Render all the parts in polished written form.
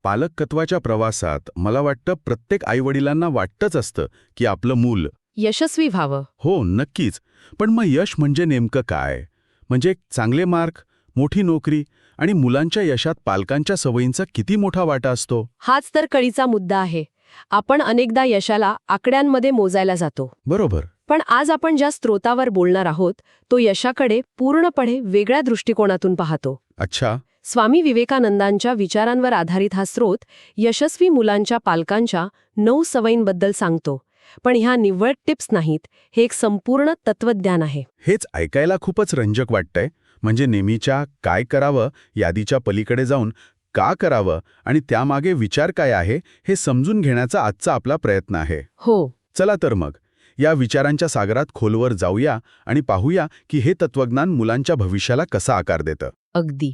पालकत्वाच्या प्रवासात मला वाटतं प्रत्येक आईवडिलांना वाटतंच असतं की आपलं मूल यशस्वी व्हावं. हो नक्कीच. पण मग यश म्हणजे नेमकं काय? म्हणजे चांगले मार्क, मोठी नोकरी आणि मुलांच्या यशात पालकांच्या सवयींचा किती मोठा वाटा असतो? हाच तर कळीचा मुद्दा आहे. आपण अनेकदा यशाला आकड्यांमध्ये मोजायला जातो. बरोबर. पण आज आपण ज्या स्रोतावर बोलणार आहोत तो यशाकडे पूर्णपणे वेगळ्या दृष्टिकोनातून पाहतो. अच्छा. स्वामी विवेकानंदांच्या विचारांवर आधारित हा स्रोत यशस्वी मुलांच्या पालकांच्या 9 सवयींबद्दल सांगतो. पण ह्या निव्वळ टिप्स नाहीत, हे एक संपूर्ण तत्वज्ञान आहे. हेच ऐकायला खूपच रंजक वाटतंय. म्हणजे नेहमीच्या काय करावं यादीच्या पलीकडे जाऊन का करावं आणि त्यामागे विचार काय आहे हे समजून घेण्याचा आजचा आपला प्रयत्न आहे. हो. चला तर मग या विचारांच्या सागरात खोलवर जाऊया आणि पाहूया की हे तत्वज्ञान मुलांच्या भविष्याला कसा आकार देतं. अगदी.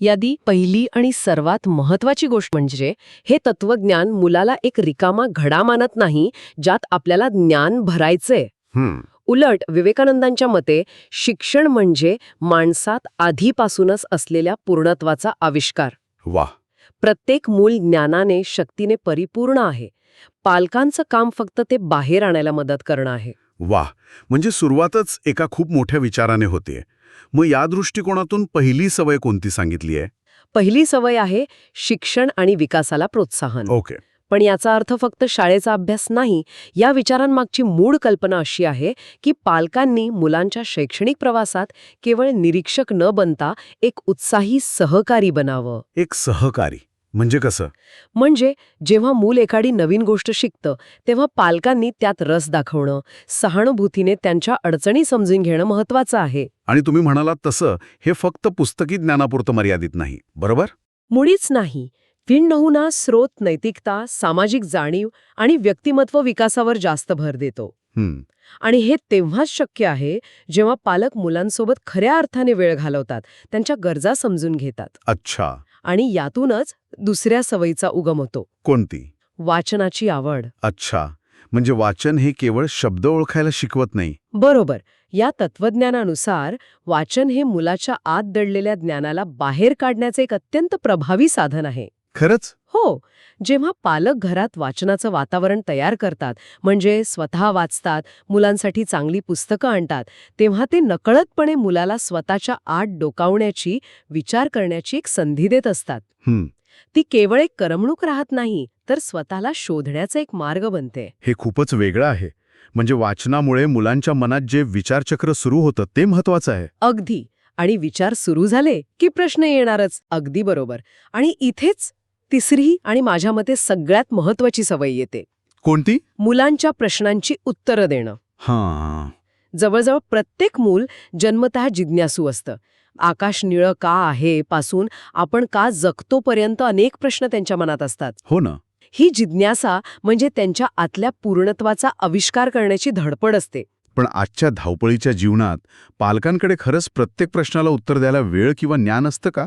यादी पहिली आणि सर्वात महत्वाची गोष्ट म्हणजे हे तत्वज्ञान मुलाला एक रिकामा घडा मानत नाही ज्यात आपल्याला ज्ञान भरायचंय. उलट विवेकानंदांच्या मते शिक्षण म्हणजे माणसात आधीपासूनच असलेल्या पूर्णत्वाचा आविष्कार. वाह. प्रत्येक मूल ज्ञानाने, शक्तीने परिपूर्ण आहे. पालकांचं काम फक्त ते बाहेर आणायला मदत करणं आहे. वाह. म्हणजे सुरुवातच एका खूप मोठ्या विचाराने होते. मग या दृष्टिकोनातून पहिली सवय कोणती सांगितली आहे? पहिली सवय आहे शिक्षण आणि विकासाला प्रोत्साहन. ओके. पण याचा अर्थ फक्त शाळेचा अभ्यास नाही. या विचारांमागची मूळ कल्पना अशी आहे की पालकांनी मुलांच्या शैक्षणिक प्रवासात केवळ निरीक्षक न बनता एक उत्साही सहकारी बनावं. एक सहकारी म्हणजे कसं? म्हणजे जेव्हा मूल एखादी नवीन गोष्ट शिकतं तेव्हा पालकांनी त्यात रस दाखवणं, सहानुभूतीने त्यांच्या अडचणी समजून घेणं महत्वाचं आहे. आणि तुम्ही म्हणालात तसं हे फक्त पुस्तकी ज्ञानापुरतं मर्यादित नाही, बरोबर? मुळीच नाही. भिन्न नमुना, स्रोत, नैतिकता, सामाजिक जाणीव आणि व्यक्तिमत्व विकासावर जास्त भर देतो. आणि हे तेव्हाच शक्य आहे जेव्हा पालक मुलांसोबत खऱ्या अर्थाने वेळ घालवतात, त्यांच्या गरजा समजून घेतात. अच्छा. आणि यातूनच दुसऱ्या सवयीचा उगम होतो. कोणती? वाचनाची आवड. अच्छा. म्हणजे वाचन हे केवळ शब्द ओळखायला शिकवत नाही. बरोबर. या तत्वज्ञानानुसार वाचन हे मुलाच्या आत दडलेल्या ज्ञानाला बाहेर काढण्याचे एक अत्यंत प्रभावी साधन आहे. खरंच? हो. जेव्हा पालक घरात वाचनाचं वातावरण तयार करतात, म्हणजे स्वतः वाचतात, मुलांसाठी चांगली पुस्तकं आणतात, तेव्हा ते नकळतपणे मुलाला स्वतःच्या आत डोकावण्याची, विचार करण्याची एक संधी देत असतात. ती केवळ एक करमणूक राहत नाही, तर स्वतःला शोधण्याचा एक मार्ग बनते. हे खूपच वेगळं आहे. म्हणजे वाचनामुळे मुलांच्या मनात जे विचारचक्र सुरू होतं ते महत्वाचं आहे. अगदी. आणि विचार सुरू झाले की प्रश्न येणारच. अगदी बरोबर. आणि इथेच तिसरी आणि माझ्या मते सगळ्यात महत्वाची सवय येते. कोणती? मुलांच्या प्रश्नांची उत्तरं देणं. हां. जवळजवळ प्रत्येक मूल जन्मतः जिज्ञासू असतं. आकाश निळं का आहे पासून आपण का जगतोपर्यंत अनेक प्रश्न त्यांच्या मनात असतात. हो ना. ही जिज्ञासा म्हणजे त्यांच्या आतल्या पूर्णत्वाचा आविष्कार करण्याची धडपड असते. पण आजच्या धावपळीच्या जीवनात पालकांकडे खरंच प्रत्येक प्रश्नाला उत्तर द्यायला वेळ किंवा ज्ञान असतं का?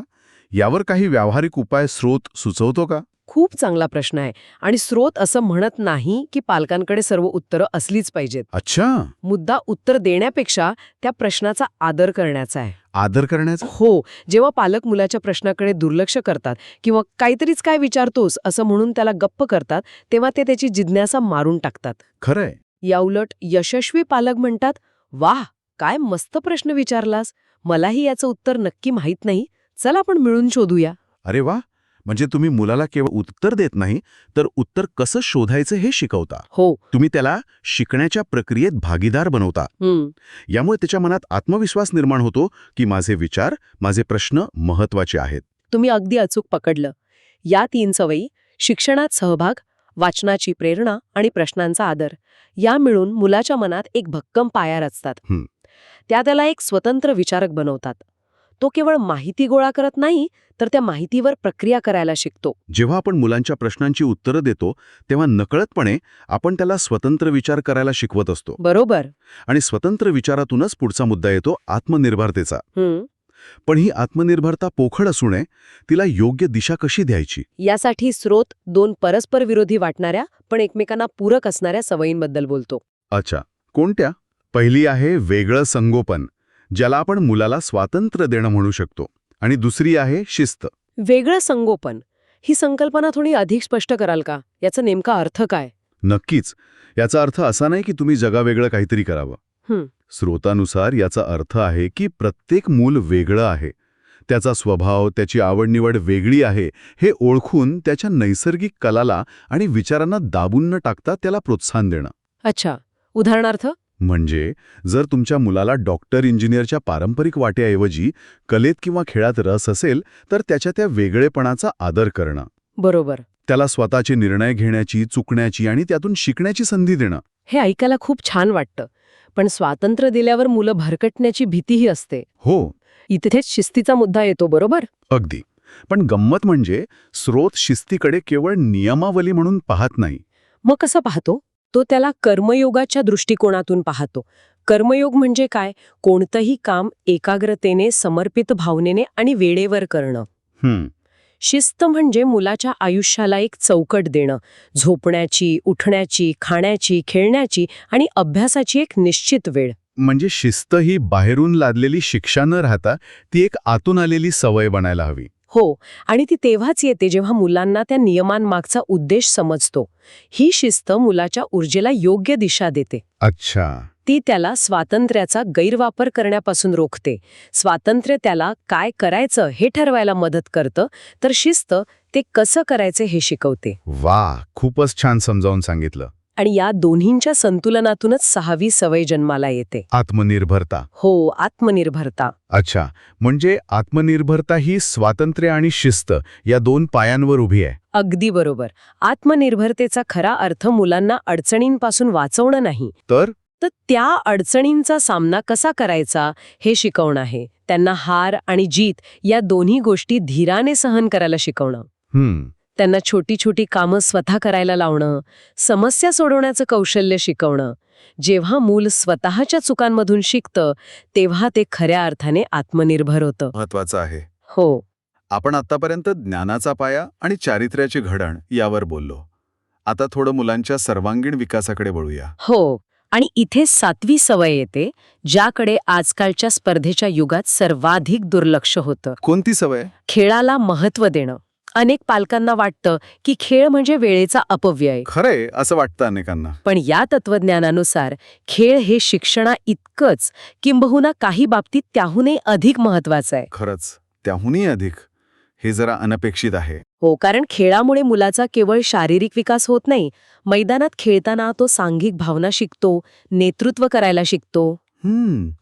यावर काही व्यावहारिक उपाय स्रोत सुचवतो का? खूप चांगला प्रश्न आहे. आणि स्रोत असं म्हणत नाही की पालकांकडे सर्व उत्तरं असलीच पाहिजेत. अच्छा. मुद्दा उत्तर देण्यापेक्षा त्या प्रश्नाचा आदर करण्याचा आहे. आदर करण्याचा? हो. जेव्हा पालक मुलाच्या प्रश्नाकडे दुर्लक्ष करतात किंवा काहीतरीच काय विचारतोस असं म्हणून त्याला गप्प करतात, तेव्हा ते त्याची जिज्ञासा मारून टाकतात. खरंय. याउलट यशस्वी पालक म्हणतात, वाह, काय मस्त प्रश्न विचारलास, मलाही याचं उत्तर नक्की माहीत नाही, चल आपण मिळून शोधूया. अरे वा. म्हणजे तुम्ही मुलाला केवळ उत्तर देत नाही, तर उत्तर कसं शोधायचं हे शिकवता. हो. तुम्ही त्याला शिकण्याच्या प्रक्रियेत भागीदार बनवता. यामुळे त्याच्या मनात आत्मविश्वास निर्माण होतो की माझे विचार, माझे प्रश्न महत्वाचे आहेत. तुम्ही अगदी अचूक पकडलं. या 3 सवयी, शिक्षणात सहभाग, वाचनाची प्रेरणा आणि प्रश्नांचा आदर, या मिळून मुलाच्या मनात एक भक्कम पाया रचतात. त्या त्याला एक स्वतंत्र विचारक बनवतात. तो केवळ माहिती गोळा करत नाही, तर त्या माहितीवर प्रक्रिया करायला शिकतो. जेव्हा आपण मुलांच्या प्रश्नांची उत्तरं देतो तेव्हा नकळतपणे आपण त्याला स्वतंत्र विचार करायला शिकवत असतो. बरोबर. आणि स्वतंत्र विचारातूनच पुढचा मुद्दा येतो आत्मनिर्भरतेचा. पण ही आत्मनिर्भरता पोखळ असू नये, तिला योग्य दिशा कशी द्यायची? यासाठी स्रोत 2 परस्पर विरोधी वाटणाऱ्या पण एकमेकांना पूरक असणाऱ्या सवयींबद्दल बोलतो. अच्छा. कोणत्या? पहिली आहे वेगळं संगोपन, ज्याला आपण मुलाला स्वातंत्र्य देणं म्हणू शकतो. आणि दुसरी आहे शिस्त. वेगळं संगोपन ही संकल्पना थोडी अधिक स्पष्ट कराल का? याचा नेमका अर्थ काय? नक्कीच. याचा अर्थ असा नाही की तुम्ही जगावेगळं काहीतरी करावं. हं, स्रोतानुसार याचा अर्थ आहे की प्रत्येक मूल वेगळं आहे. त्याचा स्वभाव, त्याची आवडनिवड वेगळी आहे हे ओळखून त्याच्या नैसर्गिक कलाला आणि विचारांना दाबून न टाकता त्याला प्रोत्साहन देणं. अच्छा. उदाहरणार्थ? म्हणजे जर तुमच्या मुलाला डॉक्टर इंजिनियरच्या पारंपरिक वाटेऐवजी कलेत किंवा खेळात रस असेल तर त्याच्या त्या वेगळेपणाचा आदर करणं. बरोबर. त्याला स्वतःचे निर्णय घेण्याची, चुकण्याची आणि त्यातून शिकण्याची संधी देणं. हे ऐकायला खूप छान वाटतं. पण स्वातंत्र्य दिल्यावर मुलं भरकटण्याची भीतीही असते. हो, इथेच शिस्तीचा मुद्दा येतो, बरोबर? अगदी. पण गंमत म्हणजे स्रोत शिस्तीकडे केवळ नियमावली म्हणून पाहत नाही. मग कसं पाहतो? तो त्याला कर्मयोगाच्या दृष्टिकोनातून पाहतो. कर्मयोग म्हणजे काय? कोणतंही काम एकाग्रतेने, समर्पित भावनेने आणि वेळेवर करणं. हं, शिस्त म्हणजे मुलाच्या आयुष्याला एक चौकट देणं. झोपण्याची, उठण्याची, खाण्याची, खेळण्याची आणि अभ्यासाची एक निश्चित वेळ. म्हणजे शिस्त ही बाहेरून लादलेली शिक्षा न राहता ती एक आतून आलेली सवय बनायला हवी. हो, आणि ती तेव्हाच येते जेव्हा मुलांना त्या नियमांमागचा उद्देश समजतो. ही शिस्त मुलाच्या ऊर्जेला योग्य दिशा देते. अच्छा. ती त्याला स्वातंत्र्याचा गैरवापर करण्यापासून रोखते. स्वातंत्र्य त्याला काय करायचं हे ठरवायला मदत करतं, तर शिस्त ते कसं करायचे हे शिकवते. वा, खूपच छान समजावून सांगितलं. आणि या दोन्हींच्या संतुलनातूनच 6वी सवय जन्माला येते. आत्मनिर्भरता. हो, आत्मनिर्भरता. अच्छा, म्हणजे आत्मनिर्भरता ही स्वातंत्र्य आणि शिस्त या दोन पायांवर उभी आहे. अगदी बरोबर. आत्मनिर्भरतेचा खरा अर्थ मुलांना अडचणींपासून वाचवणं नाही, तर त्या अडचणींचा सामना कसा करायचा हे शिकवणं आहे. त्यांना हार आणि जीत या दोन्ही गोष्टी धीराने सहन करायला शिकवणं. त्यांना छोटी छोटी कामं स्वतः करायला लावणं, समस्या सोडवण्याचं कौशल्य शिकवणं. जेव्हा मूल स्वतःच्या चुकांमधून शिकतं, तेव्हा ते खऱ्या अर्थाने आत्मनिर्भर होतं. महत्वाचं आहे. हो, आपण आतापर्यंत ज्ञानाचा पाया आणि चारित्र्याचे घडण यावर बोललो. आता थोडं मुलांच्या सर्वांगीण विकासाकडे वळूया. हो. आणि इथे 7वी सवय येते, ज्याकडे आजकालच्या स्पर्धेच्या युगात सर्वाधिक दुर्लक्ष होतं. कोणती सवय? खेळाला महत्त्व देणं. अनेक पालकांना वाटतं की खेळ म्हणजे वेळेचा अपव्यय. खरंय असं वाटतं अनेकांना. पण या तत्वज्ञानानुसार खेळ हे शिक्षणा इतकंच, किंबहुना काही बाबतीत त्याहूनही अधिक महत्वाचं आहे. खरंच, त्याहूनही अधिक. हे जरा अनपेक्षित आहे. हो, कारण खेळामुळे मुलाचा केवळ शारीरिक विकास होत नाही. मैदानात खेळताना तो सांघिक भावना शिकतो, नेतृत्व करायला शिकतो.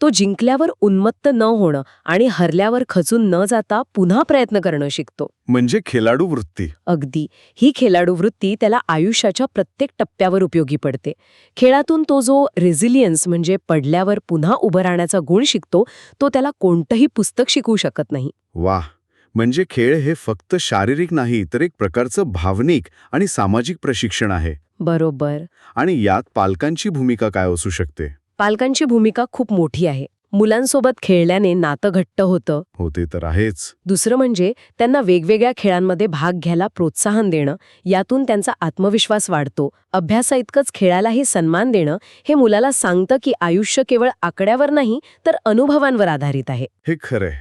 तो जिंकल्यावर उन्मत्त न होणं आणि हरल्यावर खचून न जाता पुन्हा प्रयत्न करणं शिकतो. म्हणजे खेळाडू वृत्ती. अगदी. ही खेळाडू वृत्ती त्याला आयुष्याच्या प्रत्येक टप्प्यावर उपयोगी पडते. खेळातून तो जो रेझिलियन्स म्हणजे पडल्यावर पुन्हा उभं राहण्याचा गुण शिकतो, तो त्याला कोणतंही पुस्तक शिकवू शकत नाही. वाह, म्हणजे खेळ हे फक्त शारीरिक नाही तर एक प्रकारचं भावनिक आणि सामाजिक प्रशिक्षण आहे. बरोबर. आणि यात पालकांची भूमिका काय असू शकते? पालकांची भूमिका खूप मोठी आहे. मुलांसोबत खेळल्याने नातं घट्ट होतं. हो, ते तर आहेच. दुसरं म्हणजे त्यांना वेगवेगळ्या खेळांमध्ये भाग घ्यायला प्रोत्साहन देणं. यातून त्यांचा आत्मविश्वास वाढतो. अभ्यासाइतकंच खेळालाही सन्मान देणं हे मुलाला सांगतं की आयुष्य केवळ आकड्यावर नाही तर अनुभवांवर आधारित आहे. हे खरंय.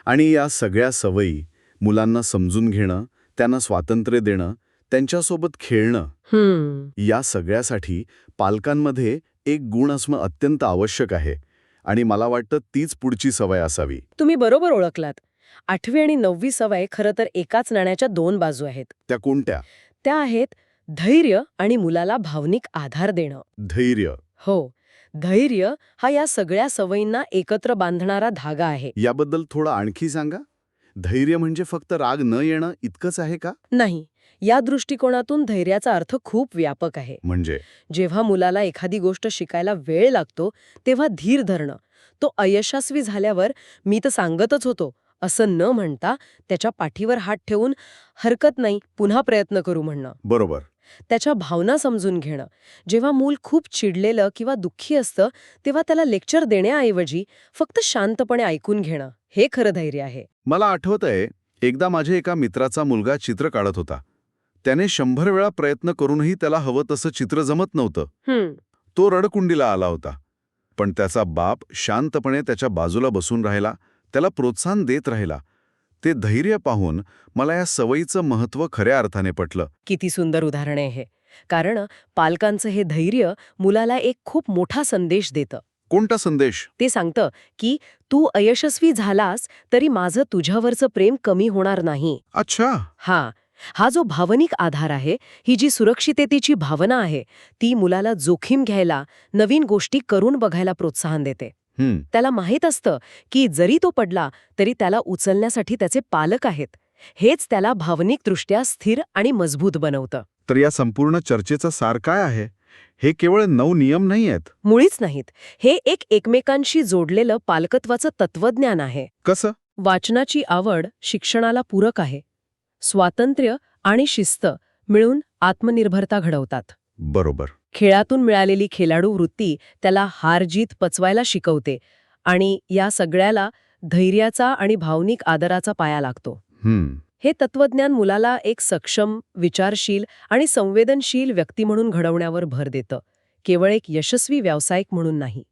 आणि या सगळ्या सवयी मुलांना समजून घेणं, त्यांना स्वातंत्र्य देणं, त्यांच्यासोबत खेळणं, या सगळ्यासाठी पालकांमध्ये एक गुण असणं अत्यंत आवश्यक आहे. आणि मला वाटतं तीच पुढची सवय असावी. तुम्ही बरोबर ओळखलात. 8वी आणि 9वी सवय खरं तर एकाच नाण्याच्या 2 बाजू आहेत. त्या कोणत्या? त्या आहेत धैर्य आणि मुलाला भावनिक आधार देणं. धैर्य. हो, धैर्य हा या सगळ्या सवयींना एकत्र बांधणारा धागा आहे. याबद्दल थोडं आणखी सांगा. धैर्य म्हणजे फक्त राग न येणं इतकंच आहे का? नाही, या दृष्टिकोनातून धैर्याचा अर्थ खूप व्यापक आहे. म्हणजे जेव्हा मुलाला एखादी गोष्ट शिकायला वेळ लागतो, तेव्हा धीर धरणं. तो अयशस्वी झाल्यावर मी तर सांगतच होतो असं न म्हणता त्याच्या पाठीवर हात ठेवून हरकत नाही, पुन्हा प्रयत्न करू म्हणणं. बरोबर. त्याच्या भावना समजून घेणं. जेव्हा मूल खूप चिडलेलं किंवा दुःखी असतं, तेव्हा त्याला लेक्चर देण्याऐवजी फक्त शांतपणे ऐकून घेणं, हे खरं धैर्य आहे. मला आठवतंय, एकदा माझ्या एका मित्राचा मुलगा चित्र काढत होता. त्याने 100 वेळा प्रयत्न करूनही त्याला हवं तसं चित्र जमत नव्हतं. तो रडकुंडीला आला होता. पण त्याचा बाप शांतपणे त्याच्या बाजूला बसून राहिला, त्याला प्रोत्साहन देत राहिला. ते धैर्य पाहून मला या सवयीचं महत्त्व खऱ्या अर्थाने पटलं. किती सुंदर उदाहरण आहे हे. कारण पालकांचं हे धैर्य मुलाला एक खूप मोठा संदेश देतं. कोणता संदेश? ते सांगतं की तू अयशस्वी झालास तरी माझं तुझ्यावरचं प्रेम कमी होणार नाही. अच्छा. हा जो भावनिक आधार आहे, ही जी सुरक्षिततेची भावना आहे, ती मुलाला जोखीम घ्यायला, नवीन गोष्टी करून बघायला प्रोत्साहन देते. त्याला माहीत असतं की जरी तो पडला तरी त्याला उचलण्यासाठी त्याचे पालक आहेत. हेच त्याला भावनिकदृष्ट्या स्थिर आणि मजबूत बनवतं. तर या संपूर्ण चर्चेचा सार काय आहे? हे केवळ 9 नियम नाही आहेत. मुळीच नाहीत. हे एक एकमेकांशी जोडलेलं पालकत्वाचं तत्वज्ञान आहे. कसं? वाचनाची आवड शिक्षणाला पूरक आहे. स्वातंत्र्य आणि शिस्त मिळून आत्मनिर्भरता घडवतात. बरोबर. खेळातून मिळालेली खेळाडू वृत्ती त्याला हार-जीत पचवायला शिकवते आणि या सगळ्याला धैर्याचा आणि भावनिक आदराचा पाया लागतो. हे तत्वज्ञान मुलाला एक सक्षम, विचारशील आणि संवेदनशील व्यक्ती म्हणून घडवण्यावर भर देतं, केवळ एक यशस्वी व्यावसायिक म्हणून नाही.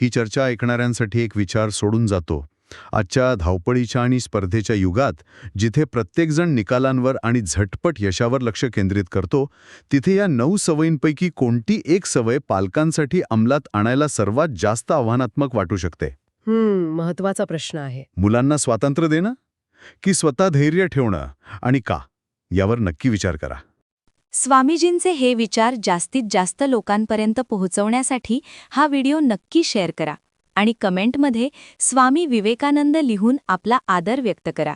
ही चर्चा ऐकणाऱ्यांसाठी एक विचार सोडून जातो. आजच्या धावपळीच्या आणि स्पर्धेच्या युगात जिथे प्रत्येकजण निकालांवर आणि झटपट यशावर लक्ष केंद्रित करतो, तिथे या 9 सवयींपैकी कोणती एक सवय पालकांसाठी अंमलात आणायला सर्वात जास्त आव्हानात्मक वाटू शकते? महत्वाचा प्रश्न आहे. मुलांना स्वातंत्र्य देणं की स्वतः धैर्य ठेवणं, आणि का? यावर नक्की विचार करा. स्वामीजींचे हे विचार जास्तीत जास्त लोकांपर्यंत पोहोचवण्यासाठी हा व्हिडिओ नक्की शेअर करा आणि कमेंटमध्ये स्वामी विवेकानंद लिहून आपला आदर व्यक्त करा.